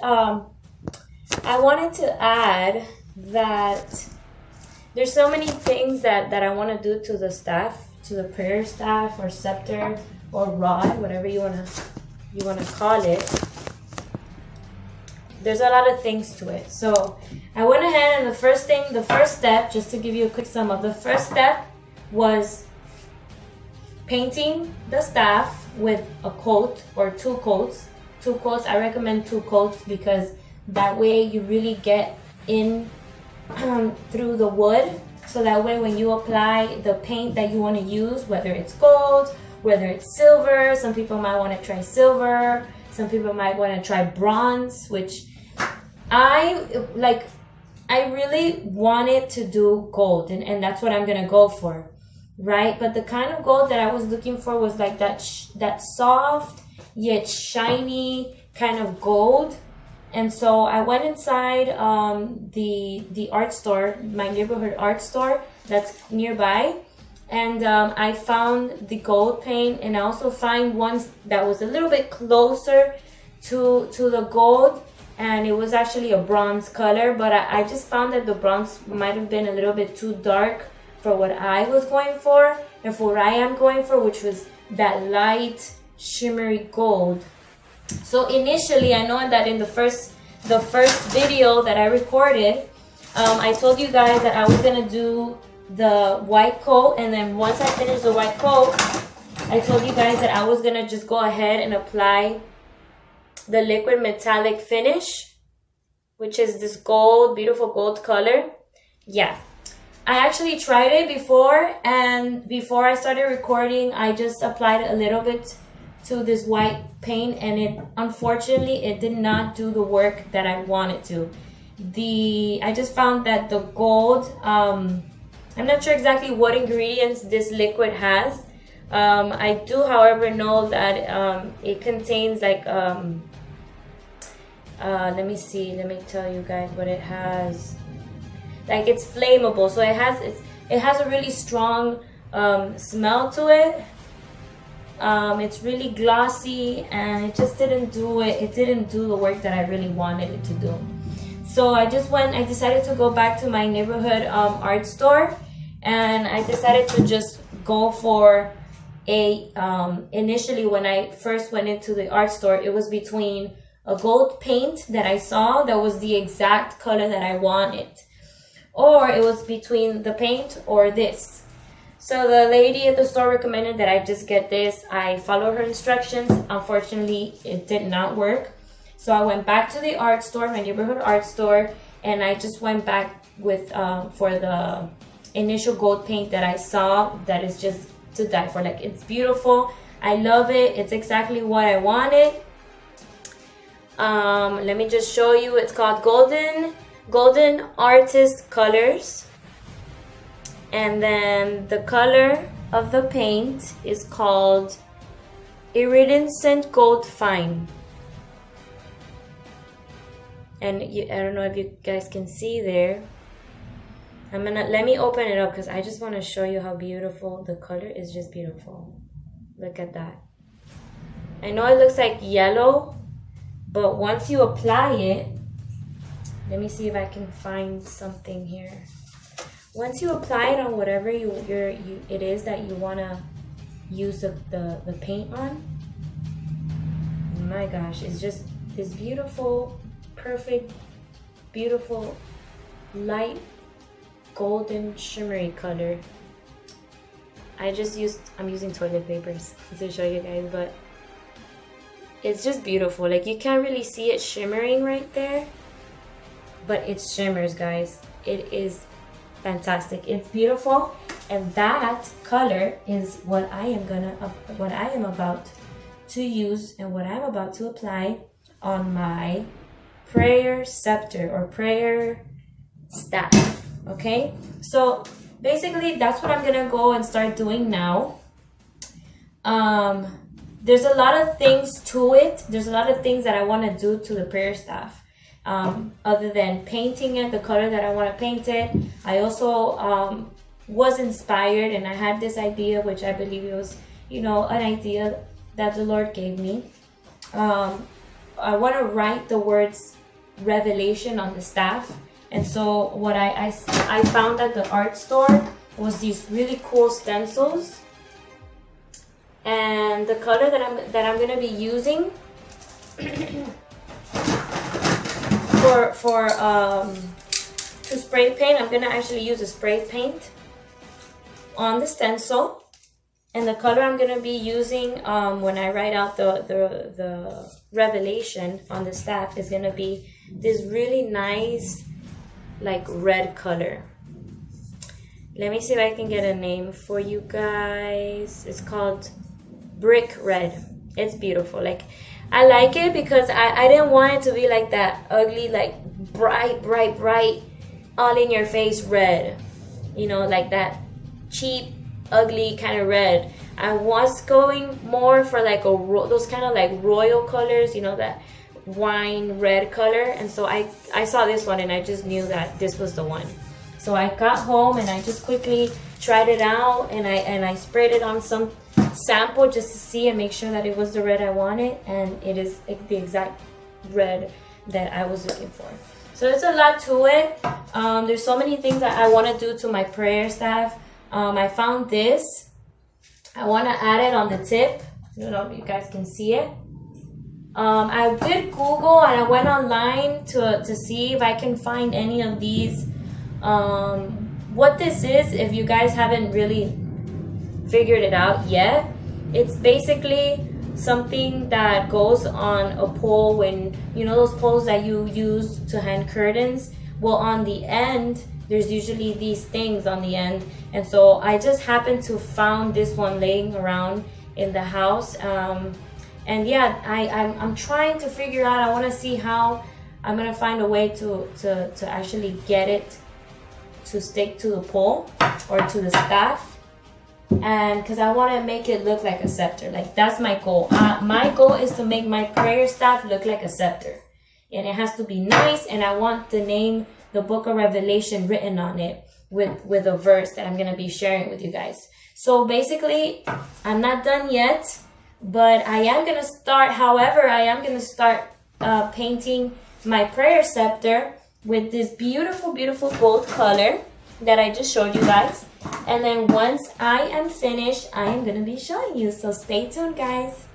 I wanted to add that there's so many things that I want to do to the staff, to the prayer staff or scepter or rod, whatever you wanna call it. There's a lot of things to it. So I went ahead and the first step, just to give you a quick sum up, the first step was painting the staff with a coat or two coats. I recommend two coats because that way you really get in through the wood. So that way when you apply the paint that you want to use, whether it's gold, whether it's silver, some people might want to try silver, some people might want to try bronze, which I really wanted to do gold, and that's what I'm gonna go for, right? But the kind of gold that I was looking for was like that soft yet shiny kind of gold. And so I went inside the art store, my neighborhood art store that's nearby, and I found the gold paint, and I also found ones that was a little bit closer to the gold, and it was actually a bronze color, but I just found that the bronze might have been a little bit too dark for what I was going for and for what I am going for, which was that light shimmery gold. So initially, I know that in the first video that I recorded, I told you guys that I was gonna do the white coat, and then once I finished the white coat, I told you guys that I was gonna just go ahead and apply the liquid metallic finish, which is this gold, beautiful gold color. Yeah, I actually tried it before, and before I started recording, I just applied a little bit to this white paint, and unfortunately it did not do the work that I wanted to. I just found that the gold, I'm not sure exactly what ingredients this liquid has. I do, however, know that it contains like let me tell you guys what it has. Like, it's flammable, so it has a really strong smell to it. It's really glossy, and it just didn't do it. It didn't do the work that I really wanted it to do. So I decided to go back to my neighborhood art store, and I decided to just go for initially when I first went into the art store, it was between a gold paint that I saw that was the exact color that I wanted, or it was between the paint or this. So the lady at the store recommended that I just get this. I followed her instructions. Unfortunately, it did not work. So I went back to the art store, my neighborhood art store, and I just went back with for the initial gold paint that I saw that is just to die for. Like, it's beautiful. I love it. It's exactly what I wanted. Let me just show you. It's called Golden Artist Colors. And then the color of the paint is called Iridescent Gold Fine. And I don't know if you guys can see there. Let me open it up because I just want to show you how beautiful the color is. Just beautiful. Look at that. I know it looks like yellow, but once you apply it, let me see if I can find something here. Once you apply it on whatever it is that you want to use the paint on, my gosh, it's just this beautiful, perfect, beautiful, light, golden, shimmery color. I'm using toilet papers to show you guys, but it's just beautiful. Like, you can't really see it shimmering right there, but it shimmers, guys. It is fantastic. It's beautiful, and that color is what I am about to use and what I'm about to apply on my prayer scepter or prayer staff. Okay, so basically that's what I'm gonna go and start doing now. There's a lot of things to it. There's a lot of things that I want to do to the prayer staff. Other than painting it the color that I want to paint it, I also was inspired, and I had this idea, which I believe it was, an idea that the Lord gave me. to write the words Revelation on the staff. And so what I found at the art store was these really cool stencils. And the color that I'm gonna be using for to spray paint, I'm gonna actually use a spray paint on the stencil. And the color I'm gonna be using when I write out the Revelation on the staff is gonna be this really nice like red color. Let me see if I can get a name for you guys. It's called Brick Red. It's beautiful. Like, I like it because I didn't want it to be like that ugly, like bright, all in your face red. You know, like that cheap, ugly kind of red. I was going more for like those kind of like royal colors, you know, that wine red color. And so I saw this one and I just knew that this was the one. So I got home and I just quickly tried it out, and I sprayed it on some sample just to see and make sure that it was the red I wanted, and it is the exact red that I was looking for. So there's a lot to it. There's so many things that I want to do to my prayer staff. I found this. I want to add it on the tip. I don't know if you guys can see it. I did Google and I went online to see if I can find any of these. What this is, if you guys haven't really figured it out yet, it's basically something that goes on a pole. When you know those poles that you use to hang curtains, well, on the end there's usually these things on the end. And so I just happened to found this one laying around in the house, and yeah, I'm trying to figure out, I want to see how I'm gonna find a way to actually get it to stick to the pole or to the staff. And because I want to make it look like a scepter. Like, that's my goal. My goal is to make my prayer staff look like a scepter, and it has to be nice. And I want the name, the Book of Revelation, written on it with a verse that I'm going to be sharing with you guys. So basically, I'm not done yet, but I am going to start. However, I am going to start painting my prayer scepter with this beautiful gold color that I just showed you guys. And then once I am finished, I am going to be showing you. So stay tuned, guys.